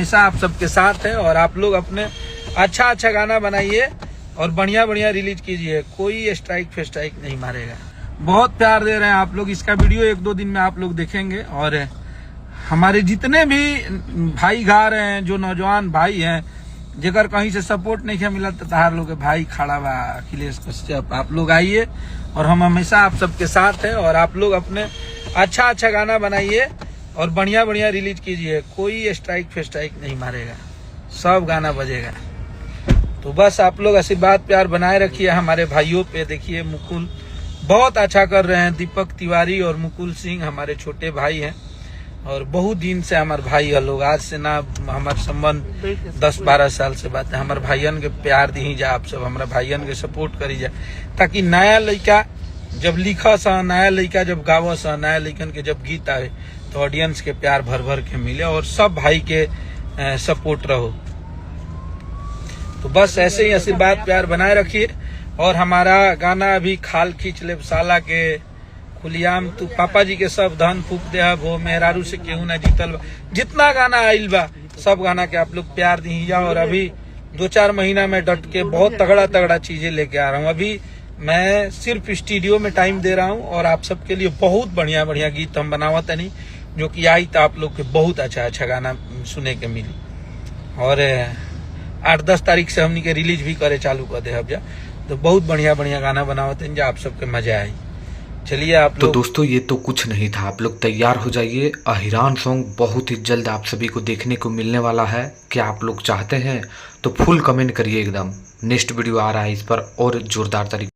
हमेशा आप सबके साथ हैं और आप लोग अपने अच्छा गाना बनाइए और बढ़िया रिलीज कीजिए। कोई स्ट्राइक फेस्ट्राइक नहीं मारेगा। बहुत प्यार दे रहे हैं आप लोग। इसका वीडियो 1-2 दिन में आप लोग देखेंगे। और हमारे जितने भी भाई गा रहे हैं, जो नौजवान भाई हैं, जेकर कहीं से सपोर्ट नहीं मिला तो तार लोग भाई खड़ा बा अखिलेश कश्यप, आप लोग आइए और हम हमेशा आप सबके साथ हैं और आप लोग अपने अच्छा गाना बनाइए और बढ़िया रिलीज कीजिए। कोई स्ट्राइक फेस्ट्राइक नहीं मारेगा, सब गाना बजेगा। तो बस आप लोग आशीर्वाद प्यार बनाए रखिए हमारे भाइयों पे। देखिए मुकुल बहुत अच्छा कर रहे हैं। दीपक तिवारी और मुकुल सिंह हमारे छोटे भाई हैं और बहुत दिन से हमारे भाई है लोग। आज से ना हमारे संबंध 10-12 साल से बात है। हमारे भाइयन के प्यार दी जा, आप सब हमारे भाइयन के सपोर्ट करी जाए, ताकि नया लड़का जब लिखा सा, नया लड़का जब गावा सा, नया लड़कन के जब गीत आए तो ऑडियंस के प्यार भर के मिले और सब भाई के सपोर्ट रहो। तो बस ऐसे ही आशीर्वाद प्यार बनाए रखिए। और हमारा गाना अभी खाल खींच ले साला के खुलियाम तू पापा जी के सब धन फूक दे वो मेहरारू से केहू ना जीतल बा, जितना गाना आइल बा सब गाना के आप लोग प्यार दी जा। और अभी 2-4 महीना में डट के बहुत तगड़ा चीजें लेके आ रहा हूँ। अभी मैं सिर्फ स्टूडियो में टाइम दे रहा हूँ और आप सबके लिए बहुत बढ़िया गीत हम बनावत नहीं, जो कि आई तो आप लोग के बहुत अच्छा गाना सुने के मिली। और 8-10 तारीख से हमनी के रिलीज भी करे चालू कर दे अब जा। तो बहुत बढ़िया गाना बनावत हैं, जो आप सबके मजा आई। चलिए आप तो लोग। दोस्तों ये तो कुछ नहीं था, आप लोग तैयार हो जाइए। अहिरान सॉन्ग बहुत ही जल्द आप सभी को देखने को मिलने वाला है। क्या आप लोग चाहते हैं तो फुल कमेंट करिए एकदम। नेक्स्ट वीडियो आ रहा है इस पर और जोरदार तरीके